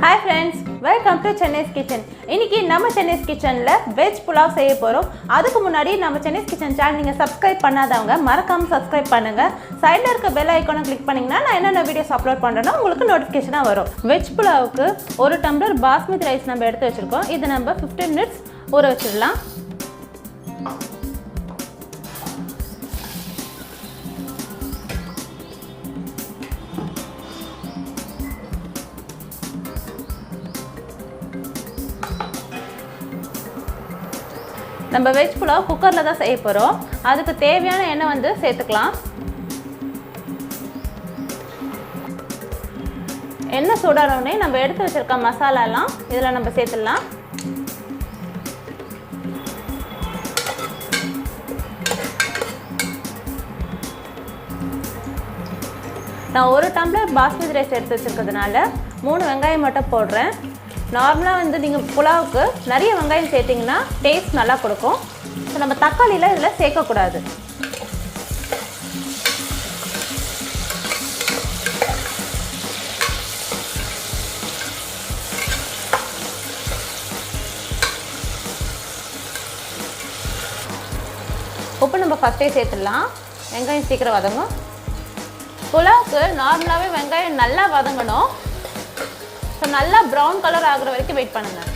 Hi friends, welcome to Chennai's Kitchen. இன்னைக்கு நம்ம Chennai's Kitchenல Veg Pulav செய்ய போறோம். அதுக்கு முன்னாடி நம்ம Chennai's Kitchen channel நீங்க subscribe பண்ணாதவங்க மறக்காம subscribe பண்ணுங்க. சைடுல இருக்க bell icon-ஐ click பண்ணீங்கன்னா நான் என்னென்ன வீடியோஸ் அப்லோட் பண்றேனோ உங்களுக்கு நோட்டிஃபிகேஷனா வரும். Veg Pulavக்கு 1 டம்ளர் பாஸ்மதி ரைஸ் நம்ம எடுத்து வச்சிருக்கோம். இது நம்ம 15 minutes ஊற வச்சிடலாம். நம்ம வெஜ் புலாவ் குக்கரில் தான் செய்ய போகிறோம். அதுக்கு தேவையான எண்ணெய் வந்து சேர்த்துக்கலாம். எண்ணெய் சூடானோடனே நம்ம எடுத்து வச்சிருக்க மசாலாலாம் இதில் நம்ம சேர்த்துடலாம். நான் 1 டம்ளர் பாஸ்மதி ரைஸ் எடுத்து வச்சுருக்கிறதுனால 3 வெங்காயம் மட்டும் போடுறேன். நார்மலாக வந்து நீங்கள் புலாவுக்கு நிறைய வெங்காயம் சேர்த்திங்கன்னா டேஸ்ட் நல்லா கொடுக்கும். ஸோ நம்ம தக்காளியில் இதில் சேர்க்கக்கூடாது. உப்பு நம்ம ஃபஸ்ட்டே சேர்த்துடலாம். வெங்காயம் சீக்கிரம் வதங்கும். புலாவுக்கு நார்மலாகவே வெங்காயம் நல்லா வதங்கணும். ஸோ நல்லா ப்ரௌன் கலர் ஆகிற வரைக்கும் வெயிட் பண்ணுங்கள்.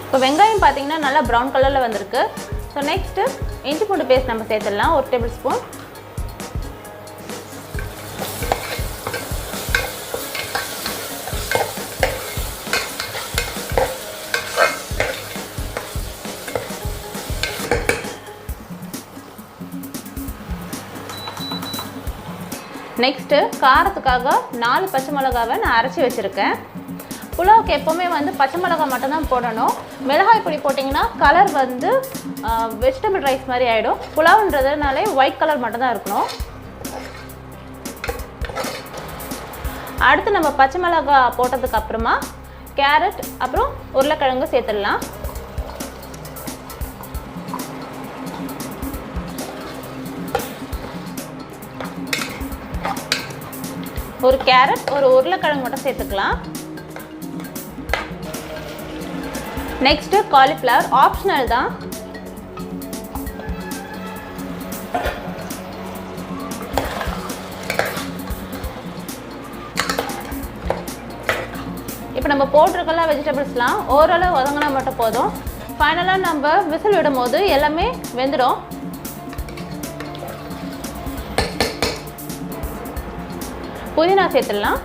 இப்போ வெங்காயம் பார்த்தீங்கன்னா நல்லா ப்ரௌன் கலரில் வந்திருக்கு. ஸோ நெக்ஸ்ட்டு இஞ்சி பூண்டு பேஸ்ட் நம்ம சேர்த்துடலாம் 1 டேபிள் ஸ்பூன். நெக்ஸ்ட்டு காரத்துக்காக 4 பச்சை மிளகாவை நான் அரைச்சி வச்சுருக்கேன். புலாவுக்கு எப்போவுமே வந்து பச்சை மிளகா மட்டும்தான் போடணும். மிளகாய் பொடி போட்டிங்கன்னா கலர் வந்து வெஜிடபிள் ரைஸ் மாதிரி ஆகிடும். புலாவுன்றதுனாலே ஒயிட் கலர் மட்டும்தான் இருக்கணும். அடுத்து நம்ம பச்சை மிளகா போட்டதுக்கு அப்புறமா கேரட் அப்புறம் உருளைக்கிழங்கு சேர்த்துடலாம். ஒரு கேரட் ஒரு உருளைக்கிழங்கு மட்டும் சேர்த்துக்கலாம். நெக்ஸ்ட்டு காலிஃப்ளவர் ஆப்ஷனல் தான். இப்போ நம்ம போட்டிருக்கலாம் வெஜிடபிள்ஸ்லாம் ஓரளவு வதங்கினா மட்டும் போதும். ஃபைனலாக நம்ம விசில் விடும் போது எல்லாமே வெந்துடும். புதினா சேர்த்துடலாம்.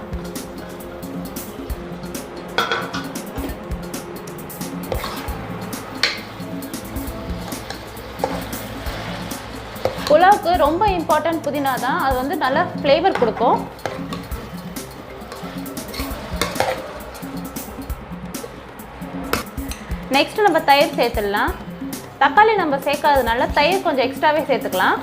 புலாவுக்கு ரொம்ப இம்பார்ட்டன்ட் புதினா தான். அது வந்து நல்ல ஃப்ளேவர் கொடுக்கும். நெக்ஸ்ட் நம்ம தயிர் சேர்த்துடலாம். தக்காளி நம்ம சேர்க்காததுனால தயிர் கொஞ்சம் எக்ஸ்ட்ராவே சேர்த்துக்கலாம்.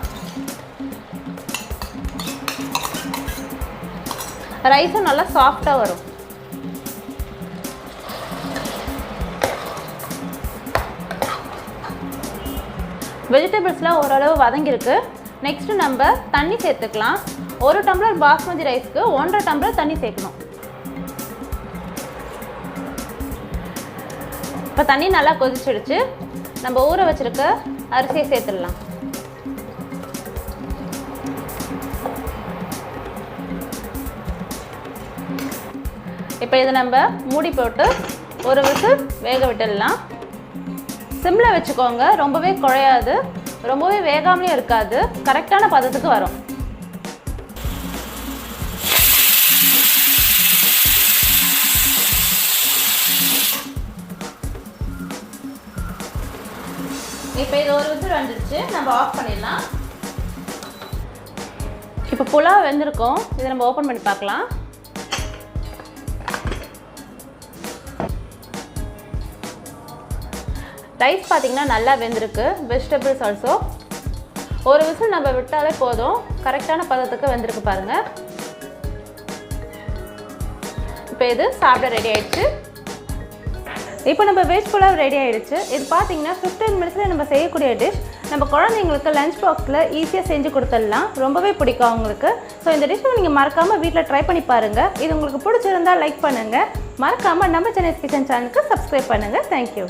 ரைஸும் நல்லா சாஃப்டாக வரும். வெஜிடபிள்ஸ்லாம் ஓரளவு வதங்கியிருக்கு. நெக்ஸ்ட்டு நம்ம தண்ணி சேர்த்துக்கலாம். 1 டம்ளர் பாஸ்மதி ரைஸ்க்கு 1.5 டம்ளர் தண்ணி சேர்க்கணும். இப்போ தண்ணி நல்லா கொதிச்சிடுச்சு. நம்ம ஊற வச்சுருக்க அரிசியை சேர்த்துடலாம். இப்போ இதை நம்ம மூடி போட்டு ஒரு விசில் வேக விட்டுடலாம். சிம்மில் வச்சுக்கோங்க. ரொம்பவே குழையாது, ரொம்பவே வேகாமலே இருக்காது. கரெக்டான பதத்துக்கு வரும். இப்போ இது ஒரு விசில் வந்துடுச்சு. நம்ம ஆஃப் பண்ணிடலாம். இப்போ புலாவ் வெந்திருக்கும். இதை நம்ம ஓப்பன் பண்ணி பார்க்கலாம். ரைஸ் பார்த்திங்கன்னா நல்லா வெந்திருக்கு. வெஜிடபிள்ஸ் ஆல்சோ ஒரு விசில் நம்ம விட்டாலே போதும். கரெக்டான பதத்துக்கு வெந்திருக்கு பாருங்கள். இப்போ இது சாப்பிட ரெடி ஆயிடுச்சு. இப்போ நம்ம வெஜ் புலாவ் ரெடி ஆயிடுச்சு. இது பார்த்தீங்கன்னா 15 மினிட்ஸில் நம்ம செய்யக்கூடிய டிஷ். நம்ம குழந்தைங்களுக்கு லஞ்ச் பாக்ஸில் ஈஸியாக செஞ்சு கொடுத்துடலாம். ரொம்பவே பிடிக்கும் அவங்களுக்கு. ஸோ இந்த டிஷ்ஷை நீங்கள் மறக்காமல் வீட்டில் ட்ரை பண்ணி பாருங்கள். இது உங்களுக்கு பிடிச்சிருந்தால் லைக் பண்ணுங்கள். மறக்காமல் நம்ம சென்னை கிச்சன் சேனலுக்கு சப்ஸ்கிரைப் பண்ணுங்கள். தேங்க்யூ.